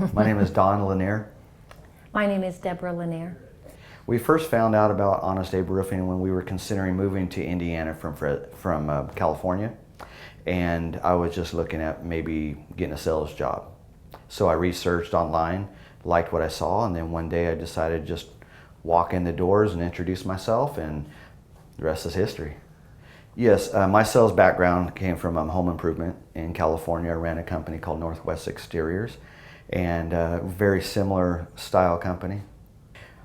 My name is Don Lanier. My name is Debra Lanier. We first found out about Honest Abe Roofing when we were considering moving to Indiana from California, and I was just looking at maybe getting a sales job. So I researched online, liked what I saw, and then one day I decided to just walk in the doors and introduce myself, and the rest is history. Yes, my sales background came from home improvement in California. I ran a company called Northwest Exteriors, and a very similar style company.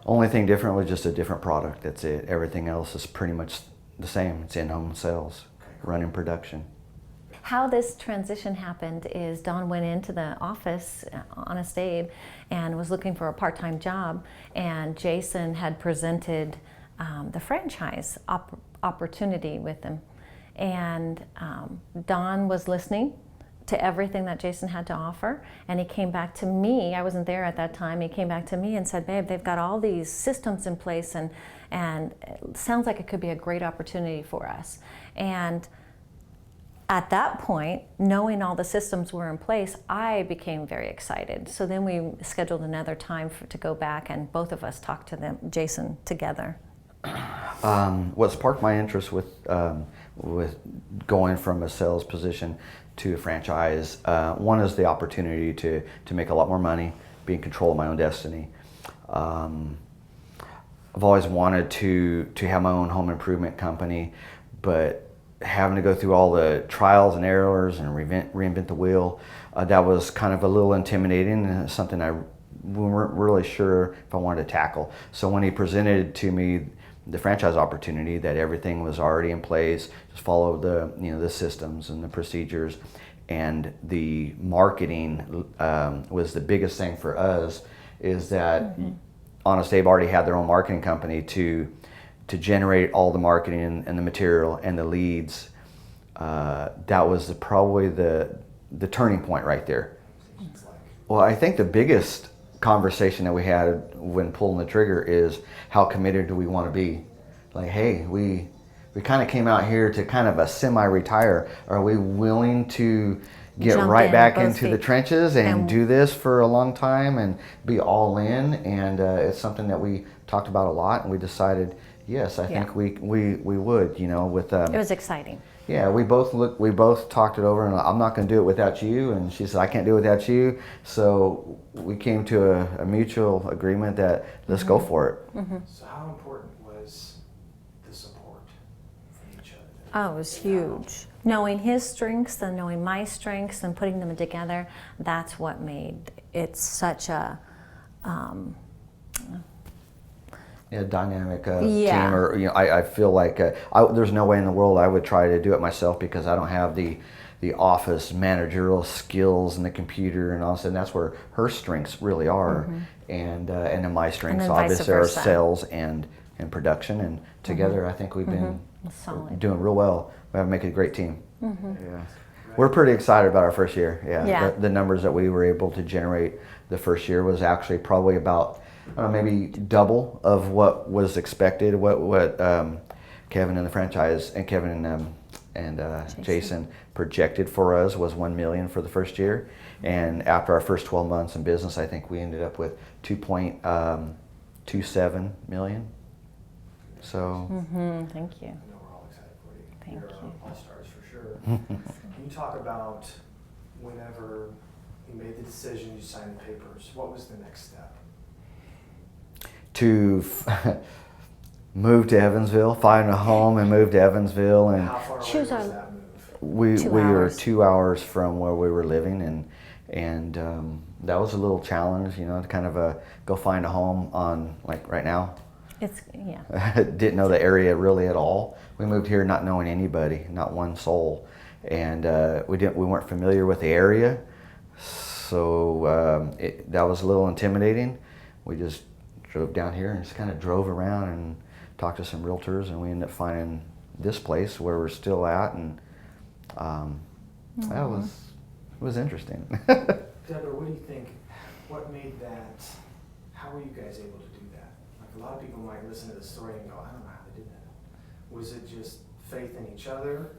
Only thing different was just a different product, that's it. Everything else is pretty much the same. It's in-home sales, running production. How this transition happened is Don went into the office, Honest Abe, and was looking for a part-time job, and Jason had presented the franchise opportunity with him. And Don was listening to everything that Jason had to offer, and he came back to me. I wasn't there at that time. He came back to me and said, "Babe, they've got all these systems in place, and it sounds like it could be a great opportunity for us." And at that point, knowing all the systems were in place, I became very excited. So then we scheduled another time to go back, and both of us talked to Jason together. What sparked my interest with going from a sales position to a franchise, one is the opportunity to make a lot more money, be in control of my own destiny. I've always wanted to have my own home improvement company, but having to go through all the trials and errors and reinvent the wheel, that was kind of a little intimidating, and something I weren't really sure if I wanted to tackle. So when he presented to me the franchise opportunity, that everything was already in place, just follow the systems and the procedures, and the marketing was the biggest thing for us, is that Honest Abe already had their own marketing company to generate all the marketing and the material and the leads. That was probably the turning point right there. Well, I think the biggest conversation that we had when pulling the trigger is, how committed do we want to be? Like, hey, we kind of came out here to kind of a semi-retire. Are we willing to get right back into the trenches and do this for a long time and be all in? And it's something that we talked about a lot, and we decided, yes, I think we would, with it was exciting. Yeah, we both talked it over, and I'm not going to do it without you, and she said, I can't do it without you. So we came to a mutual agreement that let's go for it. So how important was the support from each other? Oh, it was huge. Knowing his strengths and knowing my strengths and putting them together, that's what made it such a dynamic team. Or I feel like there's no way in the world I would try to do it myself, because I don't have the office managerial skills and the computer and all that. And that's where her strengths really are, and then my strengths obviously are sales and production. And together, I think we've been doing real well. We have make a great team. Yeah. We're pretty excited about our first year. The numbers that we were able to generate the first year was actually probably about maybe double of what was expected. What Kevin and the franchise and Kevin and Jason projected for us was $1 million for the first year, and after our first 12 months in business, I think we ended up with $2.27 million. So thank you. I know we're all excited for you. Thank You're you. all-stars for sure. Can you talk about whenever you made the decision, you signed the papers, what was the next step? To move to Evansville, find a home and move to Evansville. And how far away was that move? We were 2 hours from where we were living, and that was a little challenge, to kind of go find a home on, like, right now. Didn't know the area really at all. We moved here not knowing anybody, not one soul, and we weren't familiar with the area, so that was a little intimidating. We just drove down here and just kind of drove around and talked to some realtors, and we ended up finding this place where we're still at, and it was interesting. Debra, what do you think? What made that? How were you guys able to do that? Like, a lot of people might listen to the story and go, I don't know how they did that. Was it just faith in each other,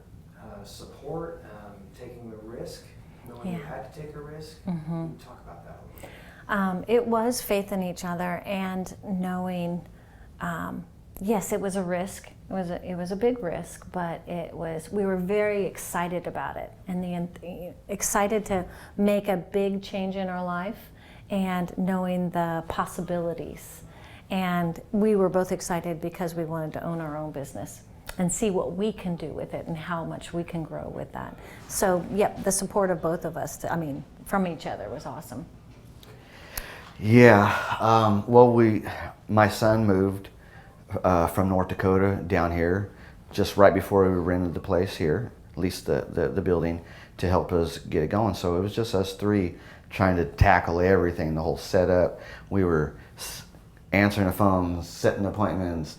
support, taking the risk, knowing you had to take a risk? Can you talk about that a little bit? It was faith in each other and knowing, yes, it was a risk. It was a big risk, but we were very excited about it and excited to make a big change in our life and knowing the possibilities. And we were both excited because we wanted to own our own business and see what we can do with it and how much we can grow with that. So, yep, the support of both of us, from each other was awesome. Yeah, well, my son moved from North Dakota down here just right before we rented the place here, at least the building, to help us get it going. So it was just us three trying to tackle everything, the whole setup. We were answering the phones, setting appointments,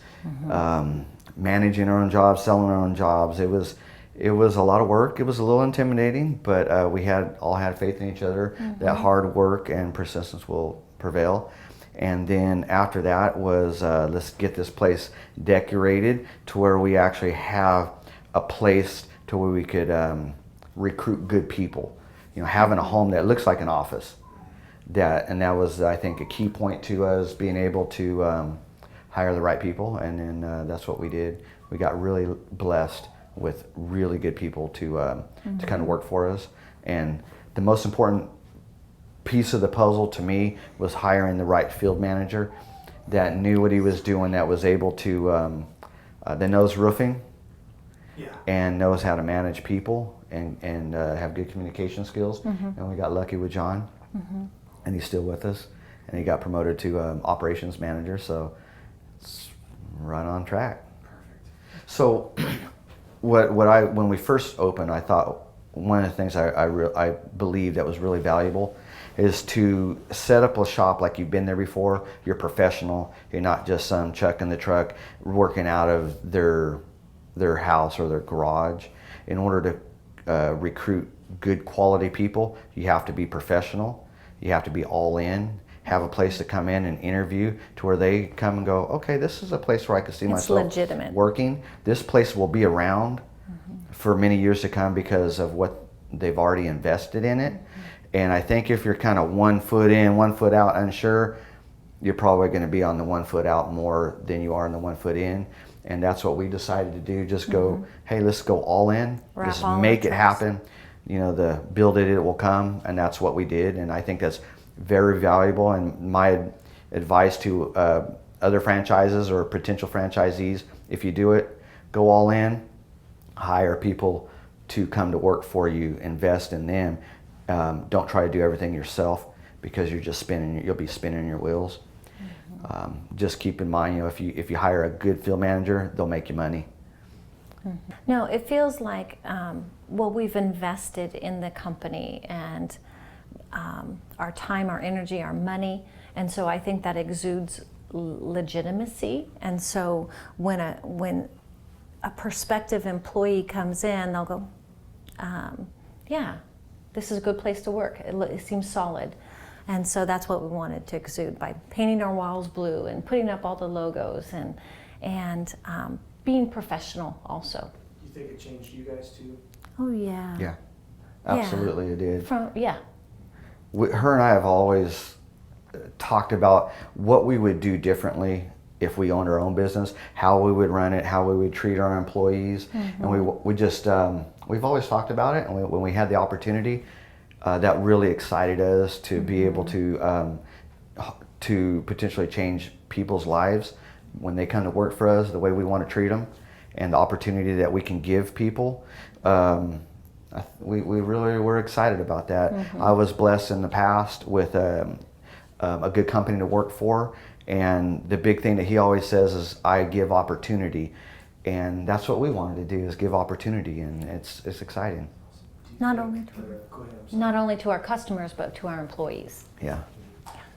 managing our own jobs, selling our own jobs. It was a lot of work. It was a little intimidating, but we all had faith in each other. That hard work and persistence will prevail. And then after that was let's get this place decorated to where we actually have a place to where we could recruit good people. You know, having a home that looks like an office. That was, I think, a key point to us being able to hire the right people. And then that's what we did. We got really blessed with really good people to kind of work for us. And the most important piece of the puzzle to me was hiring the right field manager that knew what he was doing, that was able to that knows roofing, and knows how to manage people and have good communication skills. And we got lucky with John, and he's still with us, and he got promoted to operations manager, so it's right on track. Perfect. So when we first opened, I thought one of the things I believe that was really valuable is to set up a shop like you've been there before. You're professional. You're not just some chuck in the truck working out of their house or their garage. In order to recruit good quality people, you have to be professional. You have to be all in. Have a place to come in and interview to where they come and go, okay, this is a place where I can see myself legitimate. Working. This place will be around for many years to come because of what they've already invested in it. And I think if you're kind of 1 foot in, 1 foot out, unsure, you're probably going to be on the 1 foot out more than you are on the 1 foot in. And that's what we decided to do. Just go, hey, let's go all in. Just make it happen. You know, the build it will come. And that's what we did. And I think that's very valuable. And my advice to other franchises or potential franchisees, if you do it, go all in, hire people to come to work for you, invest in them. Don't try to do everything yourself because you'll be spinning your wheels. Just keep in mind, you know, if you hire a good field manager, they'll make you money. No, it feels like, we've invested in the company and our time, our energy, our money, and so I think that exudes legitimacy. And so when a prospective employee comes in, they'll go, yeah, this is a good place to work. It seems solid. And so that's what we wanted to exude by painting our walls blue and putting up all the logos and being professional also. Do you think it changed you guys too? Oh, yeah. Yeah, absolutely it did. Her and I have always talked about what we would do differently if we owned our own business, how we would run it, how we would treat our employees. And we just, we've always talked about it. And when we had the opportunity, that really excited us to be able to potentially change people's lives when they come to work for us, the way we want to treat them, and the opportunity that we can give people. We really were excited about that. I was blessed in the past with a good company to work for. And the big thing that he always says is, I give opportunity. And that's what we wanted to do, is give opportunity. And it's exciting. Not only to our customers, but to our employees. Yeah.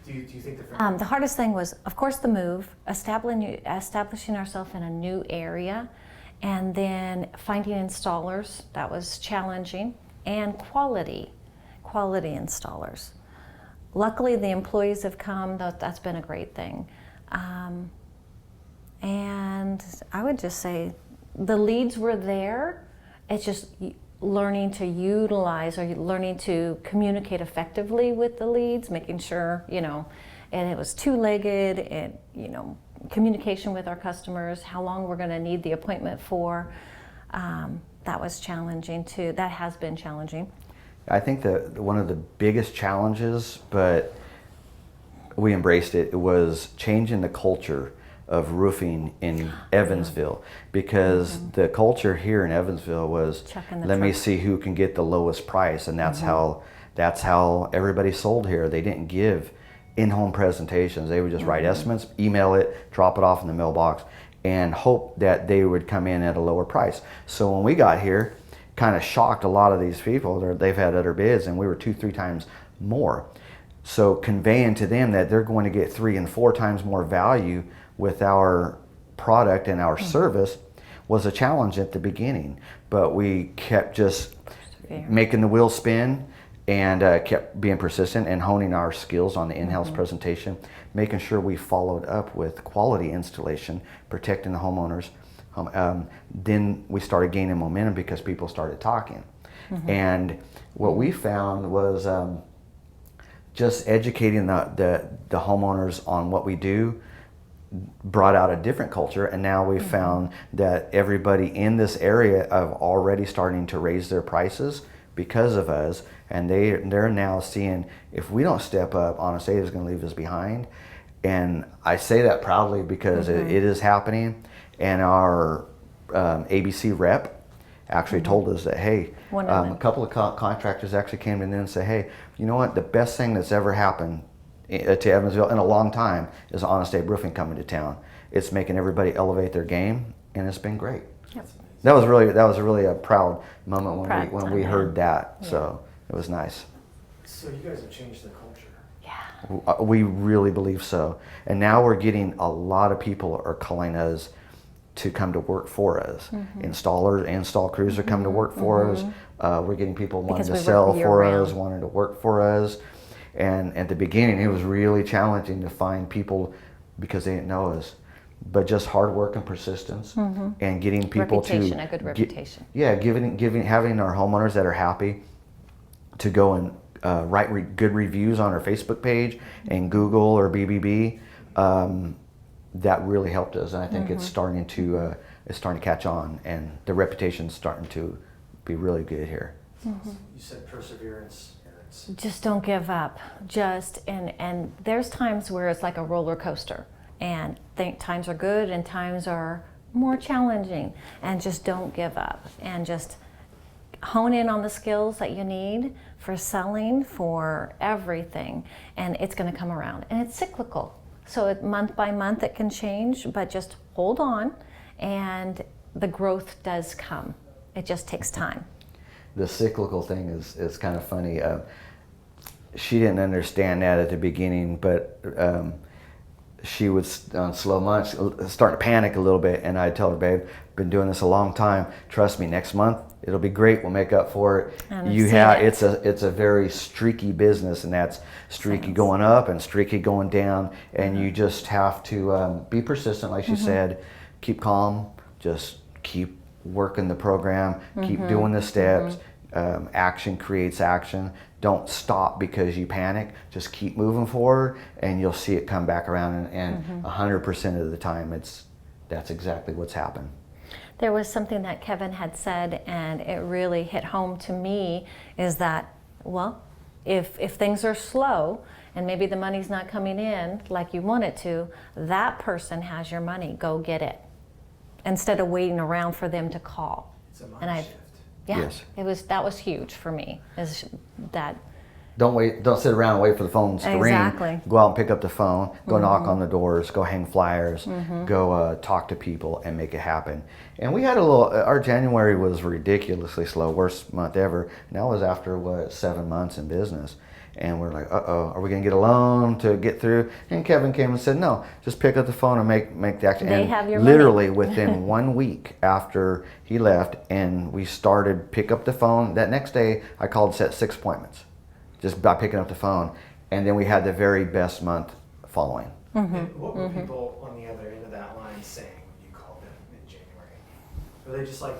Do you think the hardest thing was, of course, the move, establishing ourselves in a new area, and then finding installers. That was challenging. And quality installers. Luckily, the employees have come. That's been a great thing. And I would just say the leads were there. It's just learning to utilize or learning to communicate effectively with the leads, making sure, and it was two-legged, and, communication with our customers, how long we're going to need the appointment for. That was challenging too. That has been challenging. I think that one of the biggest challenges, but we embraced it, was changing the culture of roofing in Evansville, because the culture here in Evansville was, let me see who can get the lowest price, and that's how everybody sold here. They didn't give in-home presentations. They would just write estimates, email it, drop it off in the mailbox, and hope that they would come in at a lower price. So when we got here, kind of shocked a lot of these people. They've had other bids, and we were 2-3 times more. So conveying to them that they're going to get 3 and 4 times more value with our product and our service was a challenge at the beginning. But we kept just making the wheel spin, and kept being persistent and honing our skills on the in-house presentation, making sure we followed up with quality installation, protecting the homeowners. Then we started gaining momentum because people started talking. And what we found was just educating the homeowners on what we do brought out a different culture, and now we found that everybody in this area are already starting to raise their prices because of us, and they're now seeing, if we don't step up, Honest Aid is going to leave us behind. And I say that proudly because it is happening. And our ABC rep actually told us that, hey, a couple of contractors actually came in and said, hey, you know what, the best thing that's ever happened to Evansville in a long time is Honest Aid Roofing coming to town. It's making everybody elevate their game, and it's been great. Yep. That was really a proud moment when we heard that. Yeah. So it was nice. So you guys have changed the culture. Yeah. We really believe so. And now we're getting a lot of people are calling us to come to work for us. Installers, install crews are coming to work for us. We're getting people wanting to sell for us, wanting to work for us. And at the beginning, it was really challenging to find people because they didn't know us. But just hard work and persistence, and getting people a good reputation. Having our homeowners that are happy to go and write good reviews on our Facebook page and Google or BBB. That really helped us, and I think it's starting to catch on, and the reputation's starting to be really good here. You said perseverance. Just don't give up. And there's times where it's like a roller coaster. And times are good and times are more challenging, and just don't give up, and just hone in on the skills that you need for selling, for everything, and it's going to come around. And it's cyclical, so month by month it can change, but just hold on, and the growth does come. It just takes time. The cyclical thing is kind of funny. She didn't understand that at the beginning, but she was on slow months, starting to panic a little bit, and I'd tell her, babe, been doing this a long time. Trust me, next month it'll be great. We'll make up for it. It's a very streaky business, and that's streaky going up and streaky going down, and you just have to be persistent, like she said, keep calm, just keep working the program, keep doing the steps. Action creates action. Don't stop because you panic. Just keep moving forward, and you'll see it come back around. And 100% of the time, that's exactly what's happened. There was something that Kevin had said, and it really hit home to me, is that, well, if things are slow and maybe the money's not coming in like you want it to, that person has your money. Go get it, instead of waiting around for them to call. It's a mind shift. Yeah, yes. That was huge for me. Is that don't sit around and wait for the phones to ring. Go out and pick up the phone, go knock on the doors, go hang flyers, go talk to people and make it happen. And we had our January was ridiculously slow, worst month ever. And that was after 7 months in business. And we're like, are we going to get a loan to get through? And Kevin came and said, no, just pick up the phone and make the action. They and have your literally money. within 1 week after he left, and we started pick up the phone. That next day, I called, set 6 appointments, just by picking up the phone. And then we had the very best month following. And what were people on the other end of that line saying when you called them in January? Were they just like,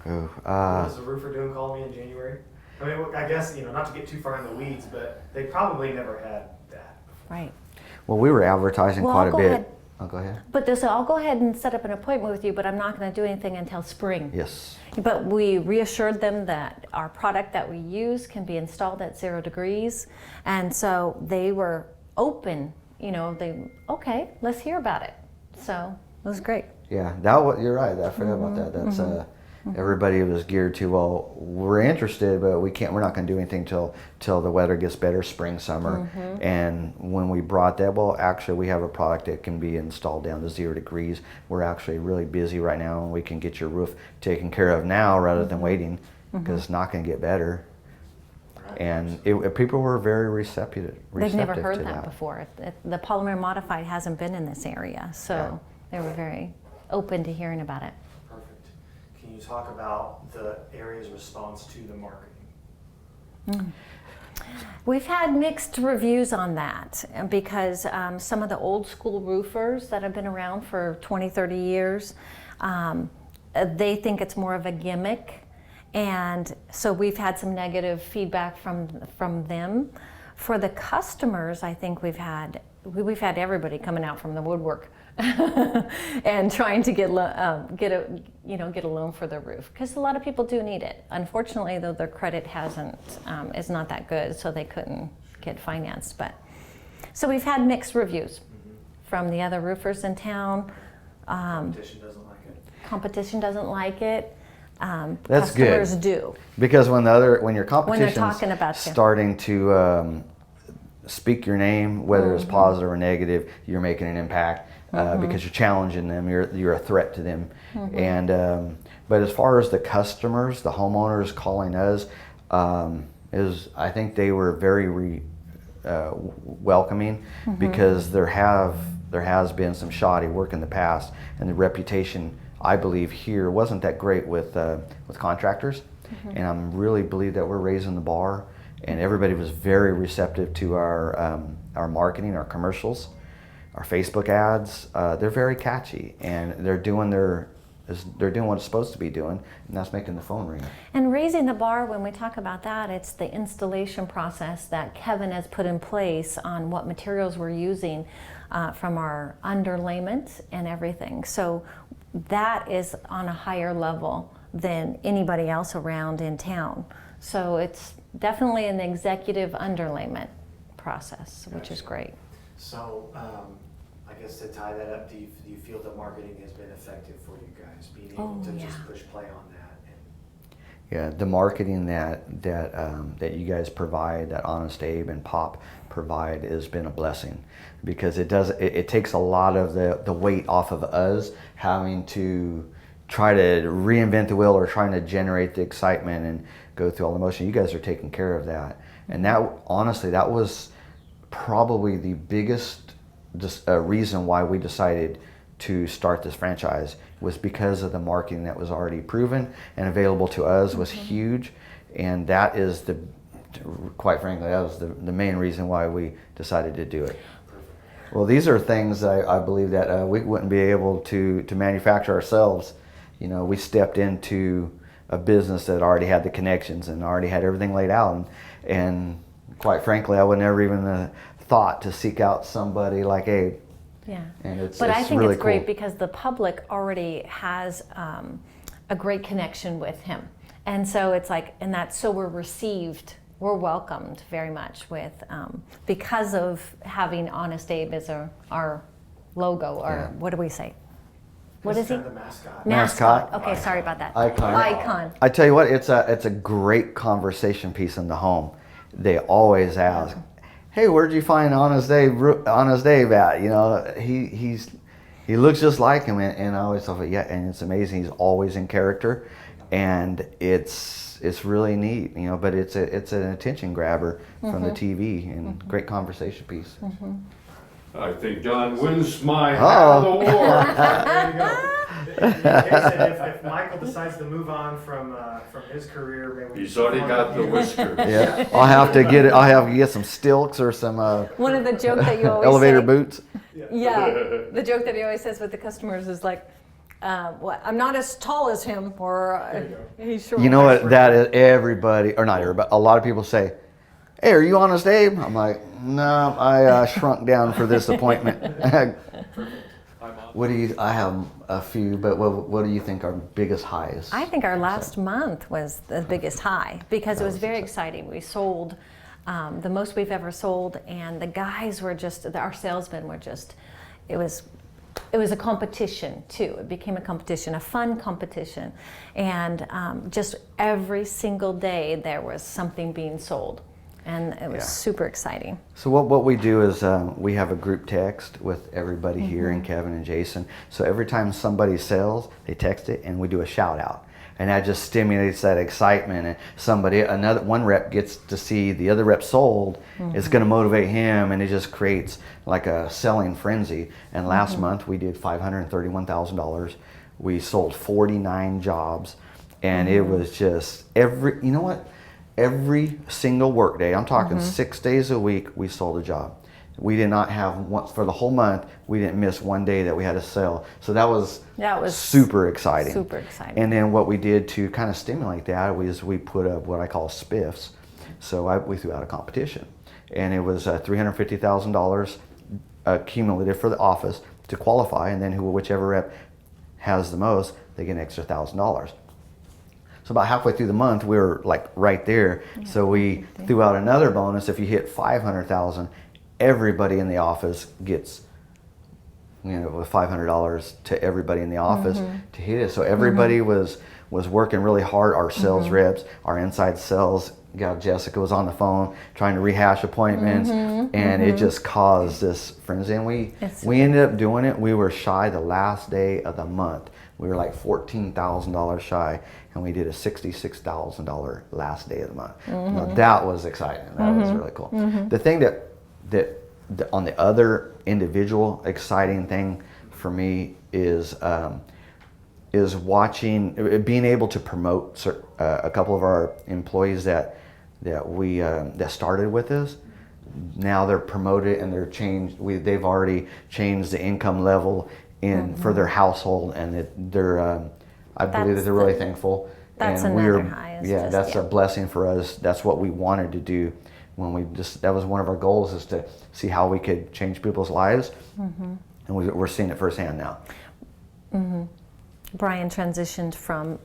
Ooh, What is the roofer doing calling me in January? I mean, I guess, not to get too far in the weeds, but they probably never had that. Right. well, we were advertising Well, quite I'll a go bit. ahead. Oh, go ahead. But so I'll go ahead and set up an appointment with you, but I'm not going to do anything until spring. Yes. But we reassured them that our product that we use can be installed at 0 degrees. And so they were open, okay, let's hear about it. So it was great. Yeah, you're right. I forgot about that. That's everybody was geared to. Well, we're interested, but we're not going to do anything till the weather gets better, spring, summer. And when we brought that, well, actually, we have a product that can be installed down to 0 degrees. We're actually really busy right now, and we can get your roof taken care of now rather than waiting, because it's not going to get better. Right. And people were very receptive. They've never to heard that before. The polymer modified hasn't been in this area, so they were very open to hearing about it. Perfect. Can you talk about the area's response to the marketing? We've had mixed reviews on that because some of the old school roofers that have been around for 20, 30 years, they think it's more of a gimmick. And so we've had some negative feedback from them. For the customers, I think we've had everybody coming out from the woodwork and trying to get a loan for their roof, because a lot of people do need it. Unfortunately, though, their credit is not that good, so they couldn't get financed. But so we've had mixed reviews from the other roofers in town. Competition doesn't like it. Competition doesn't like it. That's customers good. do. Because when your competition's talking about you. starting to speak your name, whether it's positive or negative, you're making an impact because you're challenging them. You're a threat to them. And but as far as the customers, the homeowners calling us, I think they were very welcoming because there has been some shoddy work in the past, and the reputation, I believe, here wasn't that great with contractors. And I really believe that we're raising the bar, and everybody was very receptive to our marketing, our commercials, our Facebook ads. They're very catchy, and they're doing what it's supposed to be doing, and that's making the phone ring. And raising the bar, when we talk about that, it's the installation process that Kevin has put in place on what materials we're using from our underlayment and everything. So that is on a higher level than anybody else around in town. So it's definitely an executive underlayment process, which is great. So I guess to tie that up, do you feel the marketing has been effective for you guys, being able to just push play on that? Yeah, the marketing that you guys provide, that Honest Abe and Pop provide, has been a blessing, because it takes a lot of the weight off of us having to try to reinvent the wheel or trying to generate the excitement and go through all the motion. You guys are taking care of that, and that honestly, that was probably the biggest reason why we decided to start this franchise, was because of the marketing that was already proven and available to us was huge. And that is quite frankly, that was the main reason why we decided to do it. Well, these are things I believe that we wouldn't be able to manufacture ourselves. We stepped into a business that already had the connections and already had everything laid out. And quite frankly, I would never even thought to seek out somebody like Abe. Yeah, and but I think really it's great cool, because the public already has a great connection with him, and so it's like, so we're welcomed very much with because of having Honest Abe as our logo, or what do we say? What is he? The mascot. Mascot. Okay, sorry about that. Icon. I tell you what, it's a great conversation piece in the home. They always ask, "Hey, where'd you find Honest Dave at?" He looks just like him, and I always thought, and it's amazing. He's always in character, and it's really neat, But it's an attention grabber from the TV, and great conversation piece. I think Don wins my half of the war. There you go. In case if Michael decides to move on from his career, maybe He's already got the whiskers. Yeah, I'll have to get some stilts or some one of the jokes that you always elevator say, boots. Yeah, the joke that he always says with the customers is like, well, I'm not as tall as him, or he's short. You know what? That is everybody, or not everybody. A lot of people say, "Hey, are you Honest Abe?" I'm like, "No, I shrunk down for this appointment." What do you? I have a few, but what do you think our biggest highs? I think our last month was the biggest high because it was very exciting. We sold the most we've ever sold, and the guys were just, our salesmen were just, it was a competition too. It became a competition, a fun competition, and just every single day there was something being sold. And it was super exciting. So what we do is we have a group text with everybody here, and Kevin and Jason. So every time somebody sells, they text it, and we do a shout out, and that just stimulates that excitement. And one rep gets to see the other rep sold. It's going to motivate him, and it just creates like a selling frenzy. And last month we did $531,000. We sold 49 jobs, and it was just every single work day, I'm talking 6 days a week, we sold a job. We did not have one for the whole month. We didn't miss one day that we had to sell. So that was super exciting. Super exciting. And then what we did to kind of stimulate that was we put up what I call spiffs. So we threw out a competition, and it was $350,000 cumulative for the office to qualify, and then whichever rep has the most, they get an extra $1,000. So about halfway through the month, we were like right there. So we threw out another bonus. If you hit 500,000, everybody in the office gets, with $500 to everybody in the office to hit it. So everybody was working really hard. Our sales reps, our inside sales gal Jessica was on the phone trying to rehash appointments, and it just caused this frenzy. And we ended up doing it. We were shy the last day of the month. We were like $14,000 shy, and we did a $66,000 last day of the month. Now, that was exciting. That was really cool. The thing that on the other individual exciting thing for me is watching, being able to promote a couple of our employees that started with us. Now they're promoted and they're changed. They've already changed the income level for their household, and they're I believe that they're really thankful. That's and another high. That's a blessing for us. That's what we wanted to do when that was one of our goals, is to see how we could change people's lives, and we're seeing it firsthand now. Brian transitioned from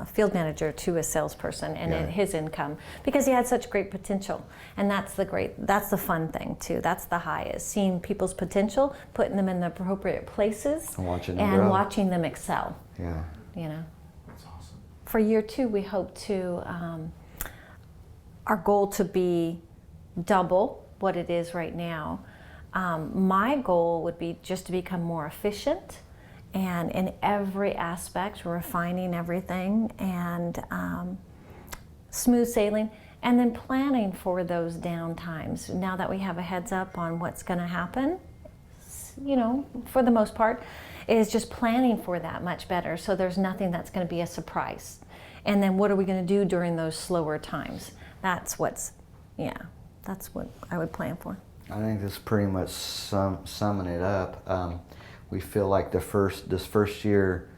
field manager to a salesperson, and his income, because he had such great potential. And that's the fun thing too. That's the high, is seeing people's potential, putting them in the appropriate places, and watching them excel. Yeah. That's awesome. For year 2, we hope to, our goal to be double what it is right now. My goal would be just to become more efficient, and in every aspect, refining everything, and smooth sailing, and then planning for those down times. Now that we have a heads up on what's going to happen, for the most part, is just planning for that much better, so there's nothing that's going to be a surprise. And then what are we going to do during those slower times? That's what I would plan for. I think this pretty much summing it up. We feel like this first year,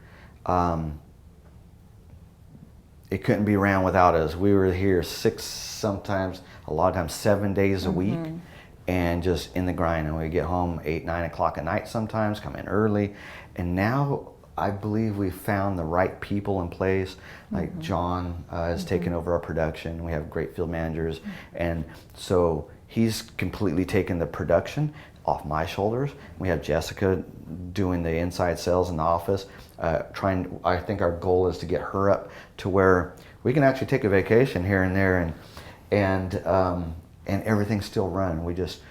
it couldn't be ran without us. We were here 6, sometimes a lot of times 7 days a week, and just in the grind. And we get home 8, 9 o'clock at night sometimes, come in early. And now I believe we've found the right people in place. Like John has taken over our production. We have great field managers, and so he's completely taken the production off my shoulders. We have Jessica doing the inside sales in the office. I think our goal is to get her up to where we can actually take a vacation here and there, and everything's still running. We just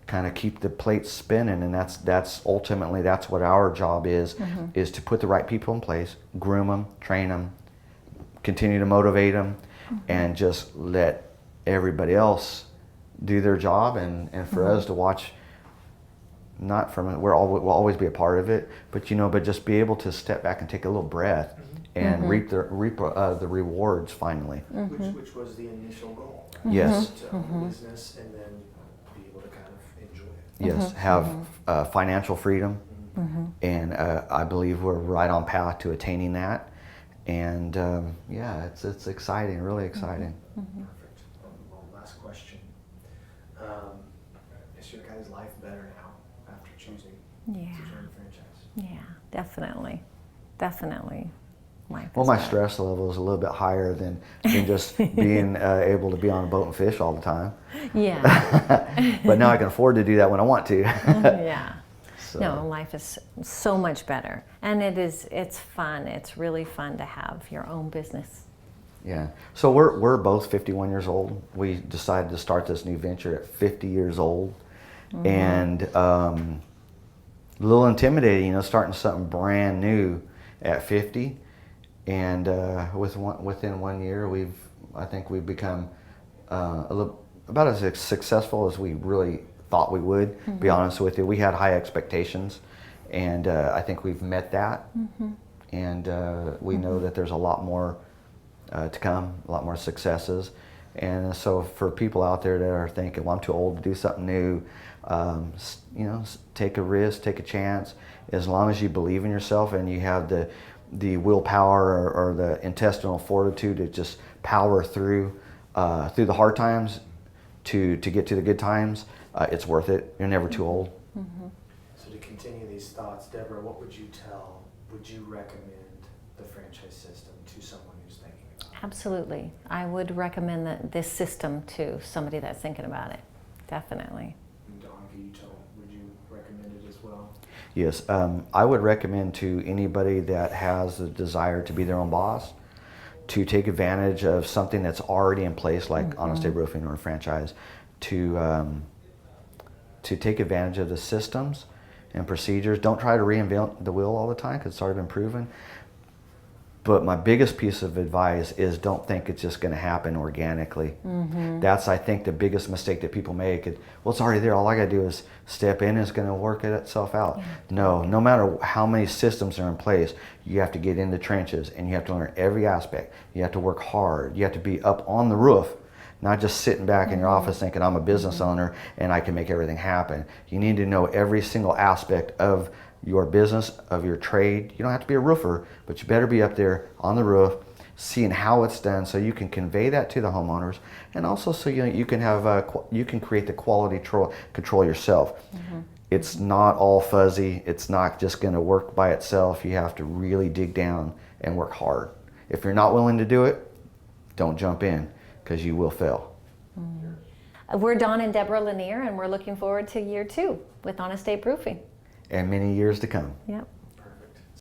kind of keep the plates spinning, and that's ultimately what our job is to put the right people in place, groom them, train them, continue to motivate them, and just let everybody else do their job, and for us to watch. Not from it, we'll always be a part of it, but just be able to step back and take a little breath and reap the rewards finally. Which was the initial goal. Right? Yes. To own business and then be able to kind of enjoy it. Yes, have financial freedom, and I believe we're right on path to attaining that. And yeah, it's exciting, really exciting. Perfect. Well, last question. Is your guys' life better now after choosing to Yeah. join the franchise? Yeah, definitely. Definitely. Life Well, is my better. stress level is a little bit higher than just being able to be on a boat and fish all the time. Yeah. But now I can afford to do that when I want to. Yeah. So, No, life is so much better. And it's fun. It's really fun to have your own business. yeah. So we're both 51 years old. We decided to start this new venture at 50 years old. And a little intimidating, you know, starting something brand new at 50. And within 1 year, I think we've become about as successful as we really thought we would. Be honest with you, we had high expectations, and I think we've met that. And we know that there's a lot more to come, a lot more successes. And so for people out there that are thinking, well, I'm too old to do something new, you know, take a risk, take a chance. As long as you believe in yourself and you have the willpower or the intestinal fortitude to just power through the hard times to get to the good times, it's worth it. You're never too old. So to continue these thoughts, Deborah, what would you recommend the franchise system to someone who's thinking about it? Absolutely. I would recommend this system to somebody that's thinking about it. Definitely. And Dawn, would you recommend it as well? Yes, I would recommend to anybody that has the desire to be their own boss to take advantage of something that's already in place, like Honest Abe Roofing or a franchise, to take advantage of the systems and procedures. Don't try to reinvent the wheel all the time because it's already been proven. But my biggest piece of advice is don't think it's just going to happen organically. That's, I think, the biggest mistake that people make. Well, it's already there. All I got to do is step in and it's going to work itself out. Yeah. No matter how many systems are in place, you have to get in the trenches and you have to learn every aspect. You have to work hard. You have to be up on the roof, not just sitting back in your office thinking I'm a business owner and I can make everything happen. You need to know every single aspect of your business, of your trade. You don't have to be a roofer, but you better be up there on the roof seeing how it's done so you can convey that to the homeowners, and also so you can have you can create the quality control yourself. It's not all fuzzy. It's not just going to work by itself. You have to really dig down and work hard. If you're not willing to do it, don't jump in because you will fail. We're Dawn and Debra Lanier, and we're looking forward to year 2 with Honest Abe Roofing. And many years to come. Yep.